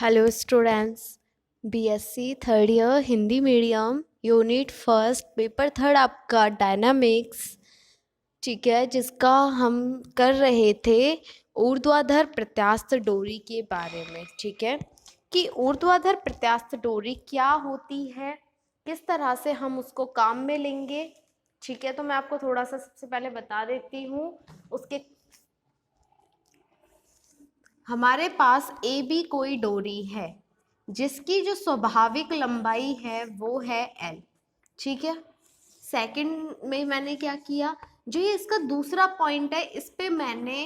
Hello students. BSc third year Hindi medium unit first paper third आपका dynamics, ठीक है, जिसका हम कर रहे थे ऊर्ध्वाधर प्रत्यास्थ डोरी के बारे में। ठीक है कि ऊर्ध्वाधर प्रत्यास्थ डोरी क्या होती है, किस तरह से हम उसको काम में लेंगे। ठीक है, तो मैं आपको थोड़ा सा सबसे पहले बता देती हूँ उसके। हमारे पास ए बी कोई डोरी है जिसकी जो स्वाभाविक लंबाई है वो है एल। ठीक है, सेकंड में मैंने क्या किया, जो ये इसका दूसरा पॉइंट है इस पे मैंने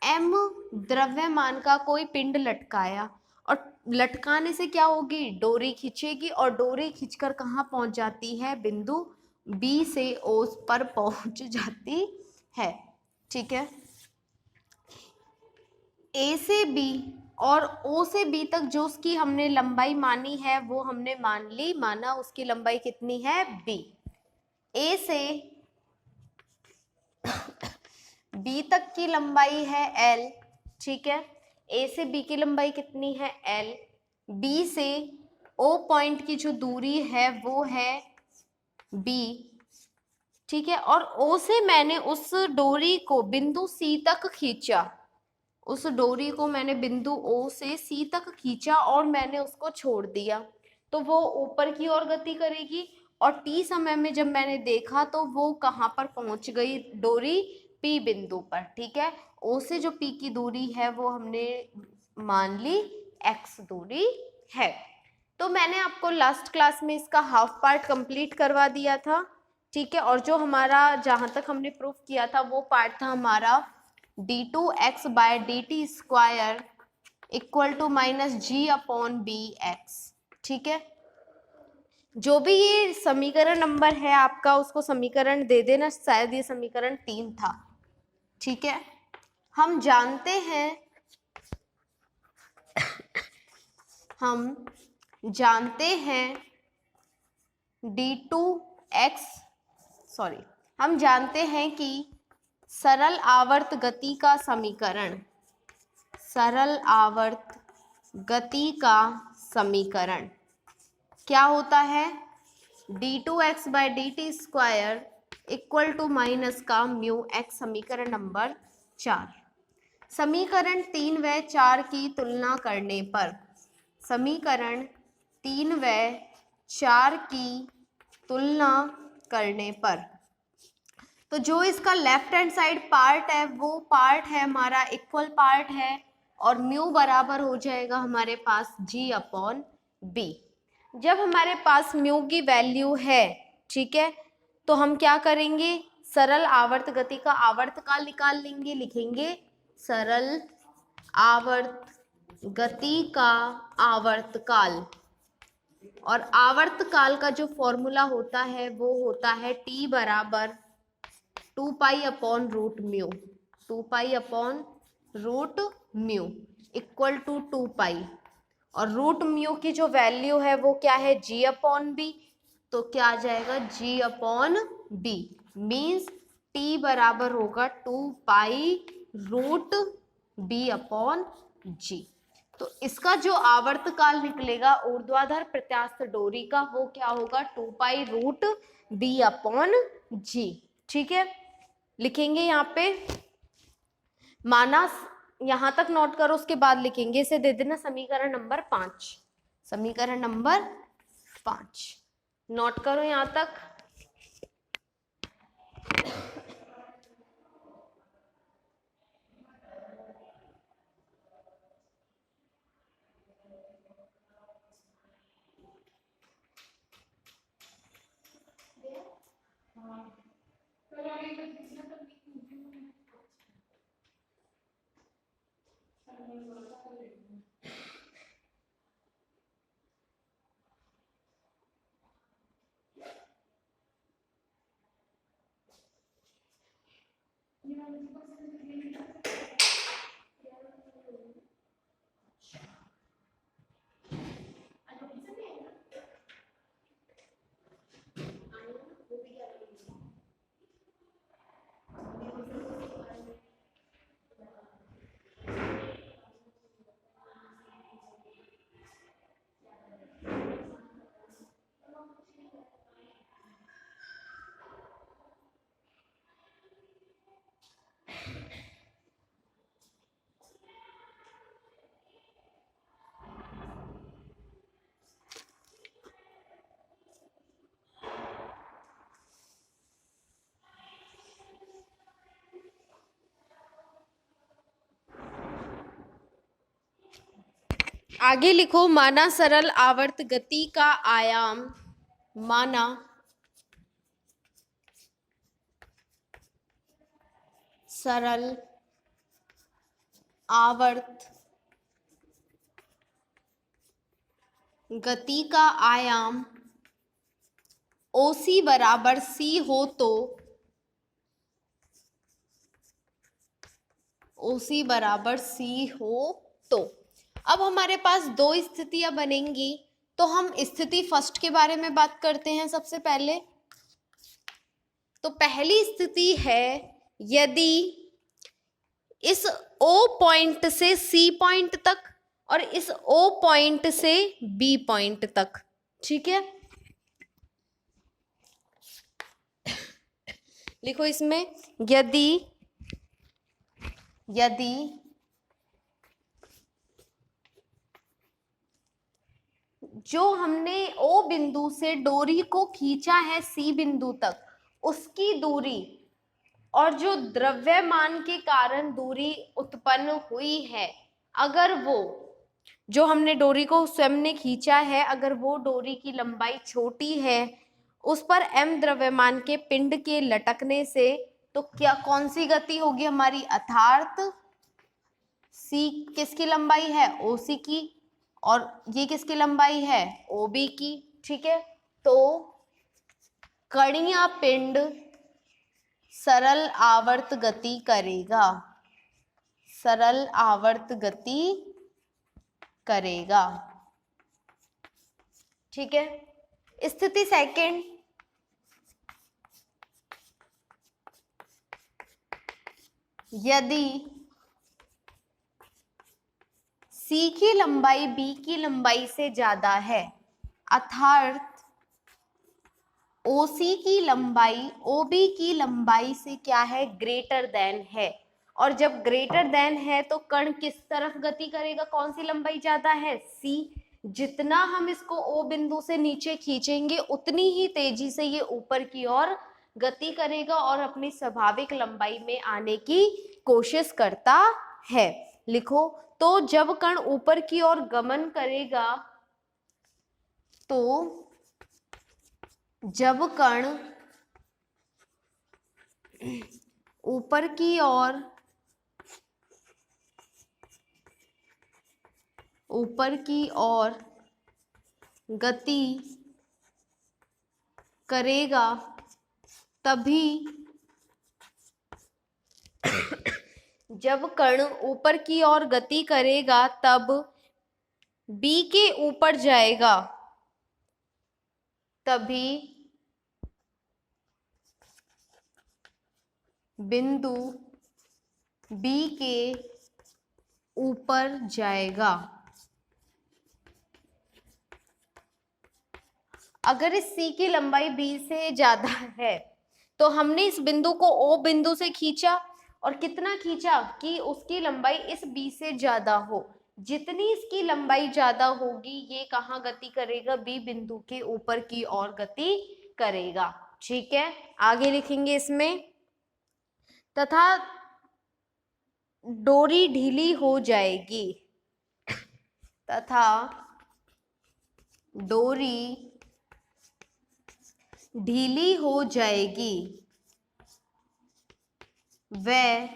एम द्रव्यमान का कोई पिंड लटकाया, और लटकाने से क्या होगी, डोरी खींचेगी और डोरी खींचकर कहाँ पहुंच जाती है, बिंदु बी से ओ पर पहुंच जाती है। ठीक है, ए से बी और ओ से बी तक जो उसकी हमने लंबाई मानी है वो हमने माना उसकी लंबाई कितनी है, बी। ए से बी तक की लंबाई है एल। ठीक है, ए से बी की लंबाई कितनी है, एल। बी से ओ पॉइंट की जो दूरी है वो है बी। ठीक है, और ओ से मैंने उस डोरी को बिंदु सी तक खींचा, उस डोरी को मैंने बिंदु ओ से सी तक खींचा और मैंने उसको छोड़ दिया, तो वो ऊपर की ओर गति करेगी। और टी समय में जब मैंने देखा तो वो कहाँ पर पहुंच गई, डोरी पी बिंदु पर। ठीक है, ओ से जो पी की दूरी है वो हमने मान ली एक्स दूरी है। तो मैंने आपको लास्ट क्लास में इसका हाफ पार्ट कंप्लीट करवा दिया था। ठीक है, और जो हमारा जहां तक हमने प्रूफ किया था वो पार्ट था हमारा d2x by dt square equal to minus g upon b x. ठीक है, जो भी ये समीकरण नंबर है आपका उसको समीकरण दे देना, शायद ये समीकरण 3 था। ठीक है, हम जानते हैं d2x, सॉरी, हम जानते हैं कि सरल आवर्त गति का समीकरण, सरल आवर्त गति का समीकरण क्या होता है, d2x by dt square equal to minus का म्यू एक्स। समीकरण नंबर 4। समीकरण 3 व 4 की तुलना करने पर, समीकरण 3 व 4 की तुलना करने पर, तो जो इसका लेफ्ट हैंड साइड पार्ट है वो पार्ट है हमारा इक्वल पार्ट है, और म्यू बराबर हो जाएगा हमारे पास g अपॉन बी। जब हमारे पास म्यू की वैल्यू है, ठीक है, तो हम क्या करेंगे, सरल आवर्त गति का आवर्तकाल निकाल लेंगे। लिखेंगे सरल आवर्त गति का आवर्तकाल, और आवर्तकाल का जो फॉर्मूला होता है वो होता है t बराबर 2 pi upon root mu, 2 pi upon root mu equal to 2 pi, और रूट म्यू की जो वैल्यू है वो क्या है, g अपॉन बी। तो क्या आ जाएगा, g upon b means t बराबर होगा 2 pi root b upon g. तो इसका जो आवर्तकाल निकलेगा ऊर्ध्वाधर प्रत्यास्थ डोरी का वो क्या होगा, 2 पाई रूट बी अपॉन जी। ठीक है, लिखेंगे यहाँ पे, माना यहां तक नोट करो, उसके बाद लिखेंगे, इसे दे देना समीकरण नंबर 5। समीकरण नंबर 5 नोट करो यहां तक। आगे लिखो, माना सरल आवर्त गति का आयाम, माना सरल आवर्त गति का आयाम OC बराबर C हो तो, OC बराबर C हो तो अब हमारे पास दो स्थितियां बनेंगी। तो हम स्थिति फर्स्ट के बारे में बात करते हैं सबसे पहले। तो पहली स्थिति है, यदि इस O पॉइंट से C पॉइंट तक और इस O पॉइंट से B पॉइंट तक, ठीक है, लिखो इसमें, यदि जो हमने O बिंदु से डोरी को खींचा है C बिंदु तक, उसकी दूरी और जो द्रव्यमान के कारण दूरी उत्पन्न हुई है, अगर वो जो हमने डोरी को स्वयं ने खींचा है, अगर वो डोरी की लंबाई छोटी है, उस पर m द्रव्यमान के पिंड के लटकने से, तो क्या कौन सी गति होगी हमारी, अर्थात C किसकी लंबाई है, OC की, और ये किसकी लंबाई है, OB की, ठीक है। तो कणीय पिंड सरल आवर्त गति करेगा, सरल आवर्त गति करेगा, ठीक है। स्थिति सेकंड, यदि C की लंबाई B की लंबाई से ज्यादा है, अर्थात OC की लंबाई OB की लंबाई से क्या है, ग्रेटर देन है, और जब ग्रेटर देन है तो कण किस तरफ गति करेगा, कौन सी लंबाई ज्यादा है, C। जितना हम इसको O बिंदु से नीचे खींचेंगे उतनी ही तेजी से ये ऊपर की ओर गति करेगा और अपनी स्वाभाविक लंबाई में आने की कोशिश करता है। लिखो, तो जब कण ऊपर की ओर गमन करेगा, तो जब कण ऊपर की ओर गति करेगा, तभी जब कण ऊपर की ओर गति करेगा तब B के ऊपर जाएगा, तभी बिंदु B के ऊपर जाएगा। अगर इस C की लंबाई B से ज्यादा है, तो हमने इस बिंदु को O बिंदु से खींचा, और कितना खींचा कि उसकी लंबाई इस B से ज्यादा हो। जितनी इसकी लंबाई ज्यादा होगी, ये कहाँ गति करेगा, B बिंदु के ऊपर की ओर गति करेगा, ठीक है। आगे लिखेंगे इसमें, तथा डोरी ढीली हो जाएगी, तथा डोरी ढीली हो जाएगी, वह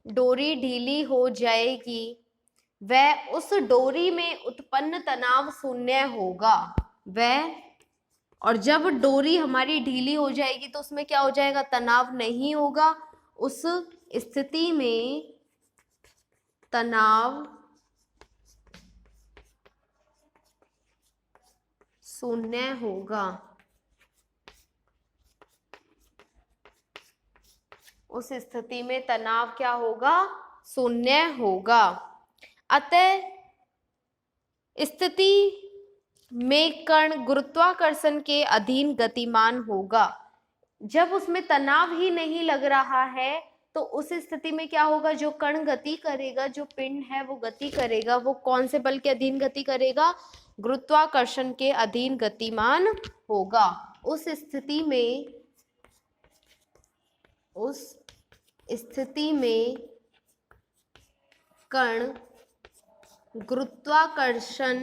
डोरी ढीली हो जाएगी, वह उस डोरी में उत्पन्न तनाव शून्य होगा, वह, और जब डोरी हमारी ढीली हो जाएगी तो उसमें क्या हो जाएगा, तनाव नहीं होगा, उस स्थिति में तनाव शून्य होगा, उस स्थिति में तनाव क्या होगा, शून्य होगा। अतः स्थिति में कण गुरुत्वाकर्षण के अधीन गतिमान होगा। जब उसमें तनाव ही नहीं लग रहा है, तो उस स्थिति में क्या होगा, जो कण गति करेगा, जो पिंड है वो गति करेगा, वो कौन से बल के अधीन गति करेगा, गुरुत्वाकर्षण के अधीन गतिमान होगा। उस स्थिति में उस स्थिति में कण गुरुत्वाकर्षण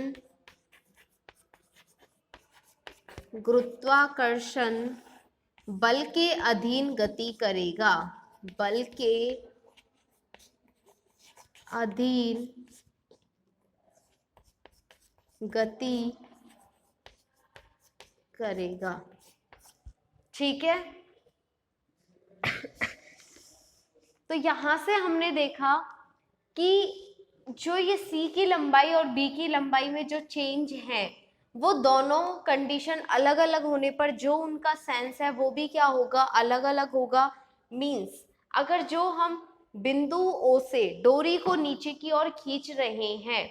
बल के अधीन गति करेगा, बल के अधीन गति करेगा। ठीक है, तो यहां से हमने देखा कि जो ये सी की लंबाई और बी की लंबाई में जो चेंज है वो दोनों कंडीशन अलग अलग होने पर जो उनका सेंस है वो भी क्या होगा, अलग अलग होगा। मींस अगर जो हम बिंदु ओ से डोरी को नीचे की ओर खींच रहे हैं,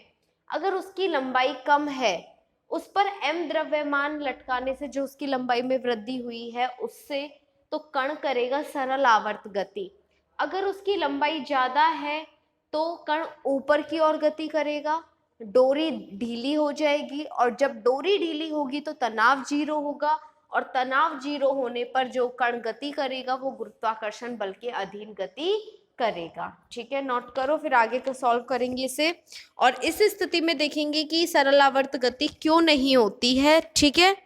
अगर उसकी लंबाई कम है, उस पर m द्रव्यमान लटकाने से जो उसकी लंबाई में वृद्धि हुई है उससे तो कण करेगा सरल आवर्त गति। अगर उसकी लंबाई ज्यादा है तो कण ऊपर की ओर गति करेगा, डोरी ढीली हो जाएगी, और जब डोरी ढीली होगी तो तनाव जीरो होगा, और तनाव जीरो होने पर जो कण गति करेगा वो गुरुत्वाकर्षण बल के अधीन गति करेगा। ठीक है, नोट करो, फिर आगे को सॉल्व करेंगे इसे, और इस स्थिति में देखेंगे कि सरल आवर्त गति क्यों नहीं होती है। ठीक है,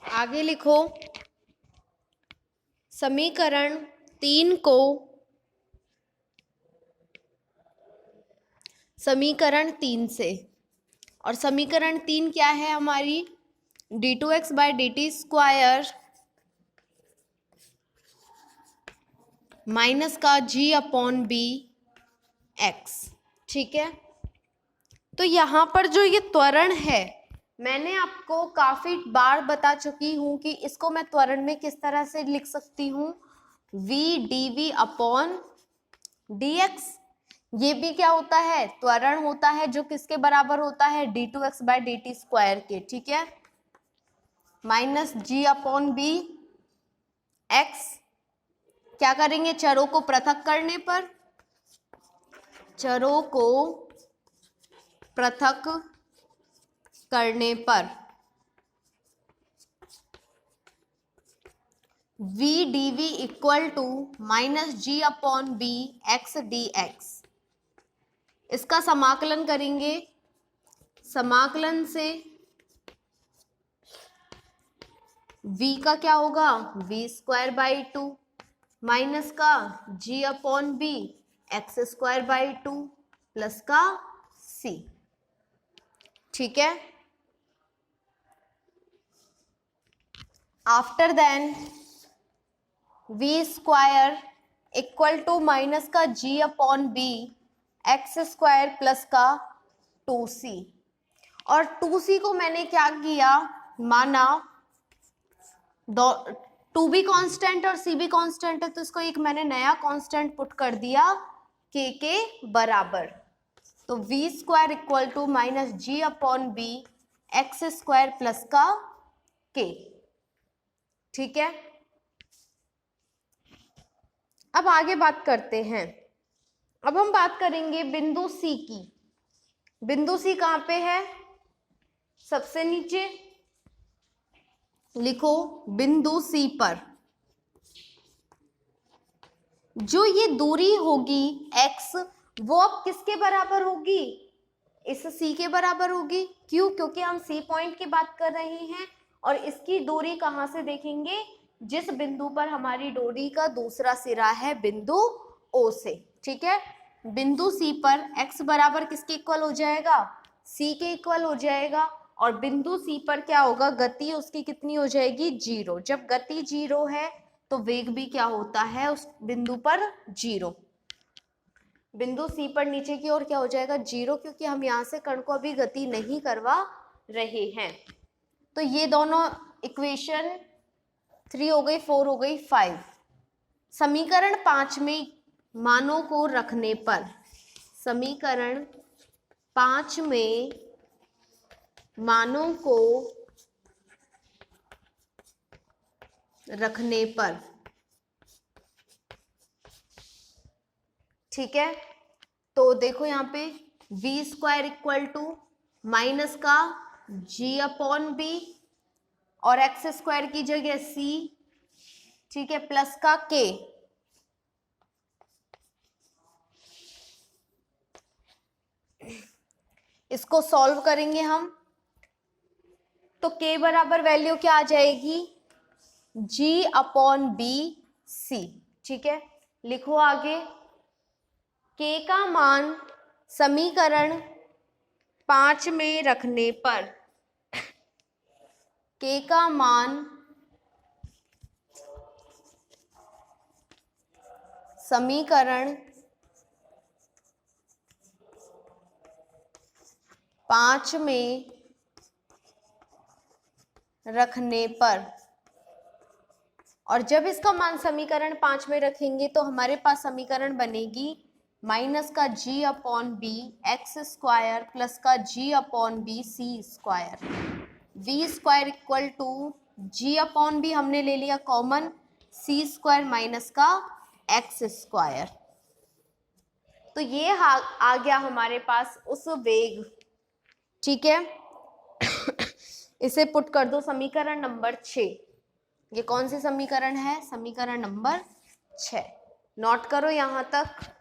आगे लिखो, समीकरण 3 को समीकरण 3 से, और समीकरण 3 क्या है हमारी, d2x by dt square minus का g अपॉन बी एक्स। ठीक है, तो यहाँ पर जो ये त्वरण है मैंने आपको काफी बार बता चुकी हूं कि इसको मैं त्वरण में किस तरह से लिख सकती हूँ, v dv अपॉन dx। ये भी क्या होता है, त्वरण होता है, जो किसके बराबर होता है, d2x बाय dt स्क्वायर के। ठीक है, minus g upon b x. क्या करेंगे, चरों को पृथक करने पर, चरों को पृथक करने पर v dv equal to minus g upon b x d x. इसका समाकलन करेंगे, समाकलन से v का क्या होगा, v स्क्वायर बाई 2 माइनस का g upon b x square by 2 plus का c। ठीक है, after then v square equal to minus का g upon b x square plus का 2c, और 2c को मैंने क्या किया, माना 2b कांस्टेंट और c भी कांस्टेंट है, तो इसको एक मैंने नया कांस्टेंट पुट कर दिया k के बराबर। तो v square equal to minus g upon b x square plus का k। ठीक है, अब आगे बात करते हैं। अब हम बात करेंगे बिंदु सी की। बिंदु सी कहाँ पे है? सबसे नीचे लिखो बिंदु सी पर जो ये दूरी होगी x, वो अब किसके बराबर होगी? इस c के बराबर होगी। क्यों? क्योंकि हम c पॉइंट की बात कर रहे हैं और इसकी दूरी कहाँ से देखेंगे? जिस बिंदु पर हमारी डोरी का दूसरा सिरा है बिंदु O से। ठीक है, बिंदु C पर x बराबर किसके इक्वल हो जाएगा? c के इक्वल हो जाएगा। और बिंदु C पर क्या होगा? गति उसकी कितनी हो जाएगी? 0। जब गति 0 है तो वेग भी क्या होता है उस बिंदु पर? 0। बिंदु C पर नीचे की ओर क्या हो जाएगा? 0, क्योंकि हम यहाँ से कण को अभी गति नहीं करवा रहे हैं। तो ये दोनों इक्वेशन 3 हो गई, 4 हो गई, 5। समीकरण 5 में मानों को रखने पर, समीकरण 5 में मानों को रखने पर, ठीक है, तो देखो यहाँ पे v square equal to minus का g अपॉन बी और एक्स स्क्वायर की जगह c, ठीक है, प्लस का k। इसको सॉल्व करेंगे हम तो k बराबर वैल्यू क्या आ जाएगी? g upon b c. ठीक है, लिखो आगे। k का मान समीकरण 5 में रखने पर, k का मान समीकरण 5 में रखने पर, और जब इसका मान समीकरण 5 में रखेंगे तो हमारे पास समीकरण बनेगी माइनस का g upon b x square plus का g upon b c square. v square equal to g upon b हमने ले लिया कॉमन, c स्क्वायर माइनस का x स्क्वायर। तो ये आ गया हमारे पास उस वेग। ठीक है, इसे पुट कर दो समीकरण नंबर 6। ये कौन सी समीकरण है? समीकरण नंबर 6। नोट करो यहां तक।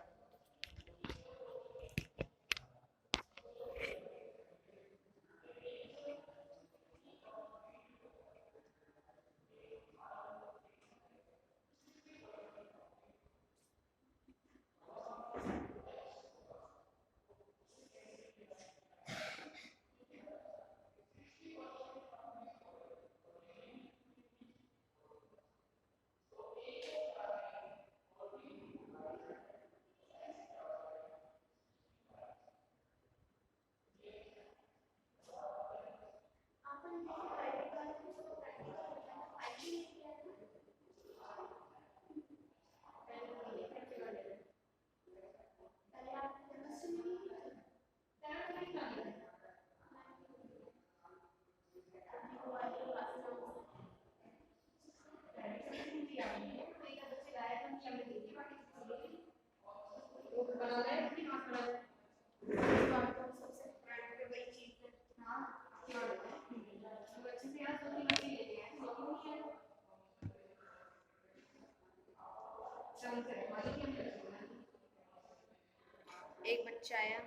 एक बच्चा आया,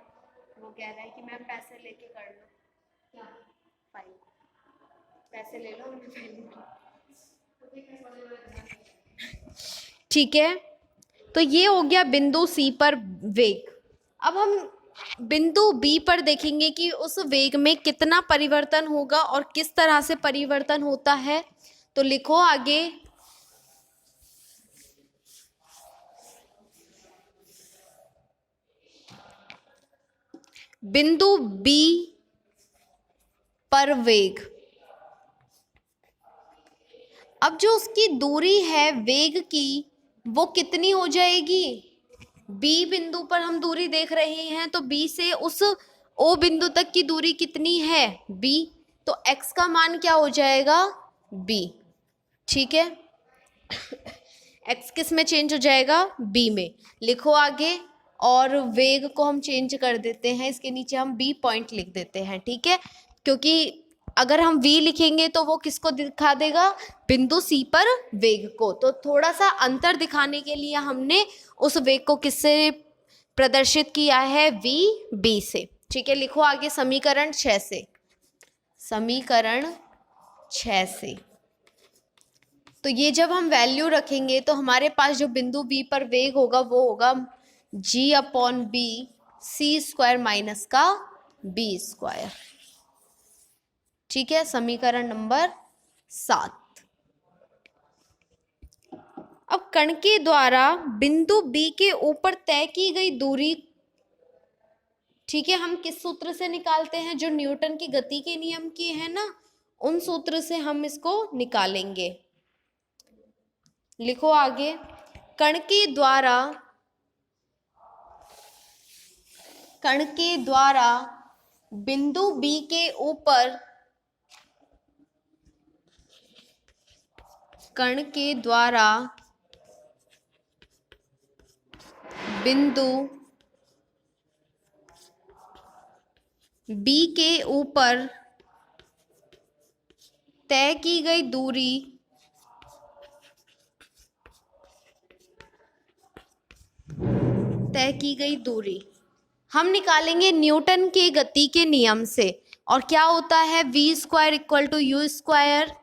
वो कह रहा है कि मैम पैसे लेके कर लो। क्या? फाइल। पैसे ले लो, ठीक है। तो ये हो गया बिंदु सी पर वेग। अब हम बिंदु बी पर देखेंगे कि उस वेग में कितना परिवर्तन होगा और किस तरह से परिवर्तन होता है। तो लिखो आगे। बिंदु बी पर वेग, अब जो उसकी दूरी है वेग की वो कितनी हो जाएगी? बी बिंदु पर हम दूरी देख रहे हैं तो बी से उस ओ बिंदु तक की दूरी कितनी है? बी। तो x का मान क्या हो जाएगा? बी। ठीक है, x किस में चेंज हो जाएगा, b में। लिखो आगे, और वेग को हम चेंज कर देते हैं, इसके नीचे हम b पॉइंट लिख देते हैं, ठीक है, क्योंकि अगर हम v लिखेंगे तो वो किसको दिखा देगा, बिंदु c पर वेग को। तो थोड़ा सा अंतर दिखाने के लिए हमने उस वेग को किससे प्रदर्शित किया है, v b से, ठीक है। लिखो आगे समीकरण 6 से, समीकरण 6 से। तो ये जब हम वैल्यू रखेंगे तो हमारे पास जो बिंदु b पर वेग होगा वो होगा g/b c स्क्वायर माइनस का b स्क्वायर, ठीक है, समीकरण नंबर 7। अब कण के द्वारा बिंदु b के ऊपर तय की गई दूरी, ठीक है, हम किस सूत्र से निकालते हैं, जो न्यूटन की गति के नियम की है ना, उन सूत्र से हम इसको निकालेंगे। लिखो आगे, कण के द्वारा बिंदु B के ऊपर, कण के द्वारा बिंदु B के ऊपर तय की गई दूरी हम निकालेंगे न्यूटन के गति के नियम से। और क्या होता है, v square equal to u square,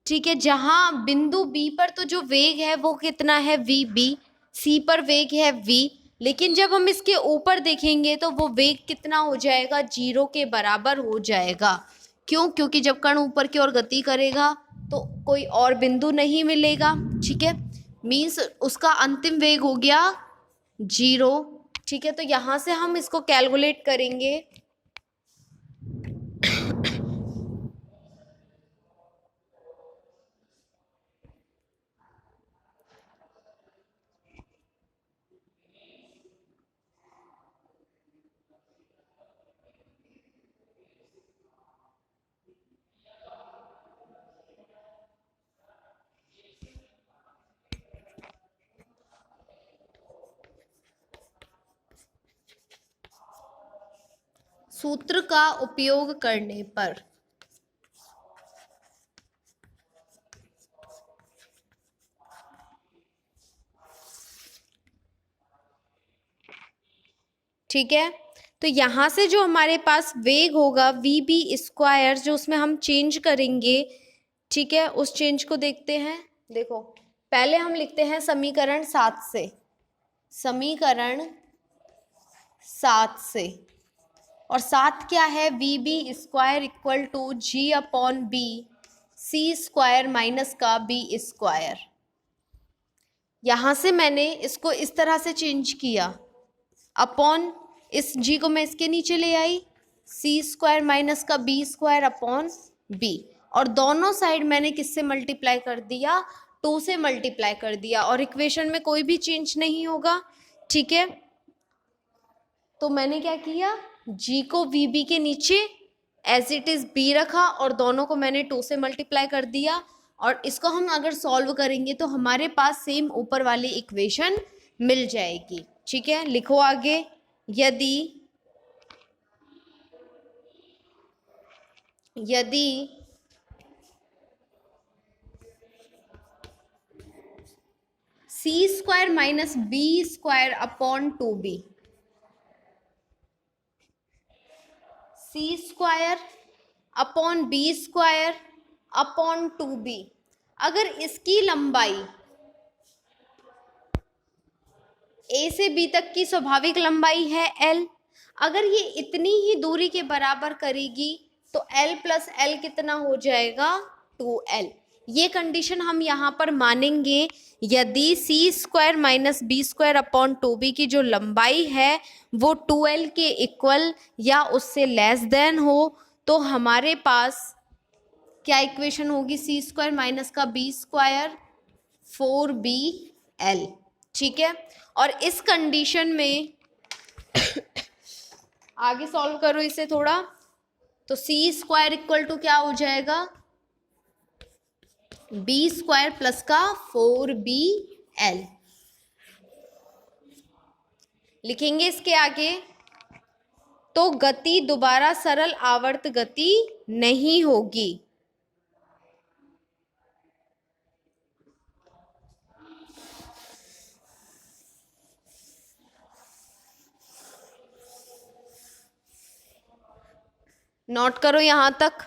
ठीक है। जहां बिंदु B पर तो जो वेग है वो कितना है, vb, c पर वेग है v, लेकिन जब हम इसके ऊपर देखेंगे तो वो वेग कितना हो जाएगा, 0 के बराबर हो जाएगा। क्यों, क्योंकि जब कण ऊपर की ओर गति करेगा तो कोई और बिंदु नहीं मिलेगा, ठीक है, मीन्स उसका अंतिम वेग हो गया 0, ठीक है। तो यहां से हम इसको कैलकुलेट करेंगे, सूत्र का उपयोग करने पर, ठीक है। तो यहां से जो हमारे पास वेग होगा vb स्क्वायर, जो उसमें हम चेंज करेंगे, ठीक है, उस चेंज को देखते हैं। देखो, पहले हम लिखते हैं समीकरण 7 से, समीकरण 7 से, और 7 क्या है, vb square equal to g/b c square minus का b स्क्वायर। यहां से मैंने इसको इस तरह से चेंज किया, अपॉन इस g को मैं इसके नीचे ले आई, c स्क्वायर माइनस का b स्क्वायर अपॉन b, और दोनों साइड मैंने किससे मल्टीप्लाई कर दिया, 2 से मल्टीप्लाई कर दिया, और इक्वेशन में कोई भी चेंज नहीं होगा, ठीक है। तो मैंने क्या किया, g को vb के नीचे एज इट इज b रखा, और दोनों को मैंने 2 से मल्टीप्लाई कर दिया, और इसको हम अगर सॉल्व करेंगे तो हमारे पास सेम ऊपर वाली इक्वेशन मिल जाएगी, ठीक है। लिखो आगे, यदि c square minus b square upon 2b, c square upon b square upon 2b, अगर इसकी लंबाई a से b तक की स्वाभाविक लंबाई है l, अगर ये इतनी ही दूरी के बराबर करेगी तो l प्लस l कितना हो जाएगा, 2l। ये कंडीशन हम यहाँ पर मानेंगे, यदि c square minus b square upon 2b की जो लंबाई है वो 2l के इक्वल या उससे लेस देन हो, तो हमारे पास क्या इक्वेशन होगी, c स्क्वायर माइनस का b स्क्वायर 4bl, ठीक है। और इस कंडीशन में आगे सॉल्व करो इसे थोड़ा, तो c स्क्वायर इक्वल टू क्या हो जाएगा, बी स्क्वायर प्लस का 4BL लिखेंगे इसके आगे। तो गति दोबारा सरल आवर्त गति नहीं होगी। नोट करो यहां तक।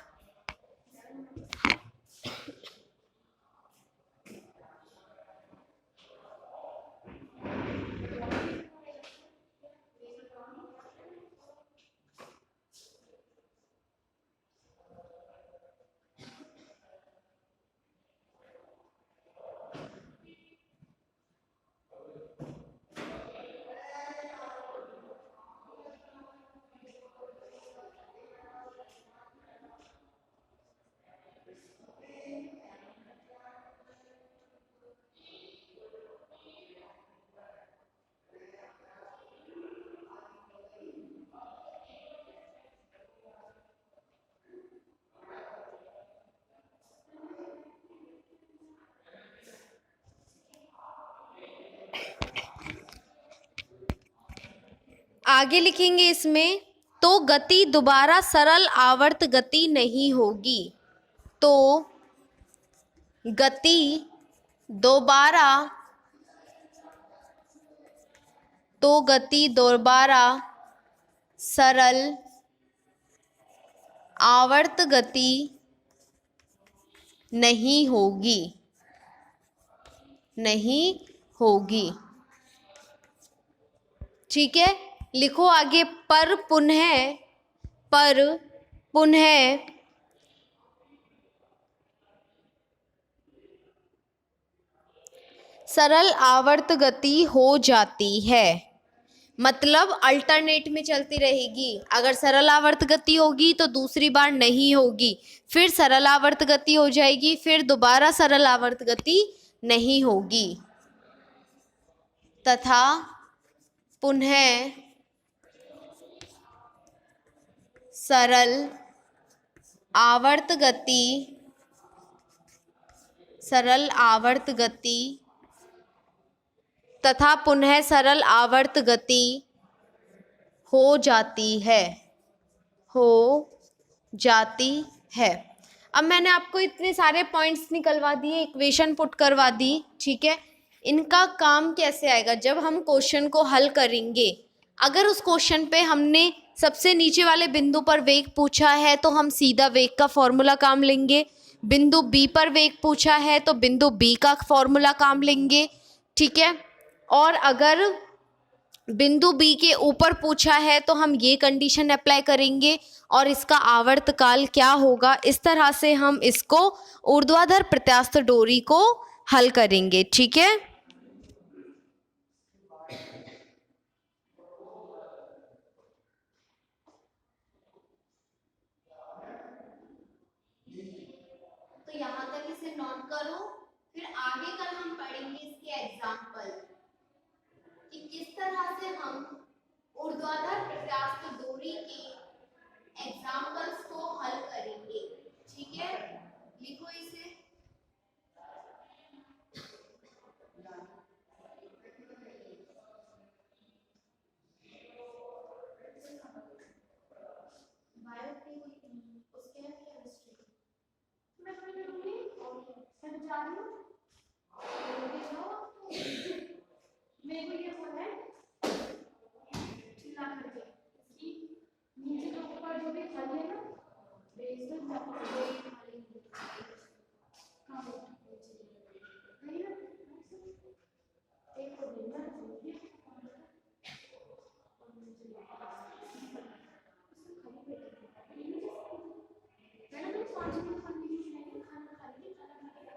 आगे लिखेंगे इसमें, तो गति दोबारा सरल आवर्त गति नहीं होगी। तो गति दोबारा सरल आवर्त गति नहीं होगी। ठीक है, लिखो आगे। पर पुनः सरल आवर्त गति हो जाती है। मतलब अल्टरनेट में चलती रहेगी। अगर सरल आवर्त गति होगी तो दूसरी बार नहीं होगी, फिर सरल आवर्त गति हो जाएगी, फिर दोबारा सरल आवर्त गति नहीं होगी। तथा पुनः सरल आवर्त गति तथा पुनः सरल आवर्त गति हो जाती है। अब मैंने आपको इतने सारे पॉइंट्स निकलवा दिए, इक्वेशन पुट करवा दी। ठीक है, इनका काम कैसे आएगा जब हम क्वेश्चन को हल करेंगे। अगर उस क्वेश्चन पे हमने सबसे नीचे वाले बिंदु पर वेग पूछा है तो हम सीधा वेग का फॉर्मूला काम लेंगे। बिंदु बी पर वेग पूछा है तो बिंदु बी का फॉर्मूला काम लेंगे। ठीक है, और अगर बिंदु बी के ऊपर पूछा है तो हम ये कंडीशन अप्लाई करेंगे और इसका आवर्त काल क्या होगा। इस तरह से हम इसको ऊर्ध्वाधर प्रत्यास्थ डोरी को हल करेंगे। ठीक है, तो यहाँ तक इसे नोट करो। फिर आगे कल हम पढ़ेंगे इसके एग्जाम्पल कि किस तरह से हम ऊर्ध्वाधर प्रत्यास्थ डोरी के एग्जाम्पल्स को हल करेंगे। ठीक है, लिखो इसे।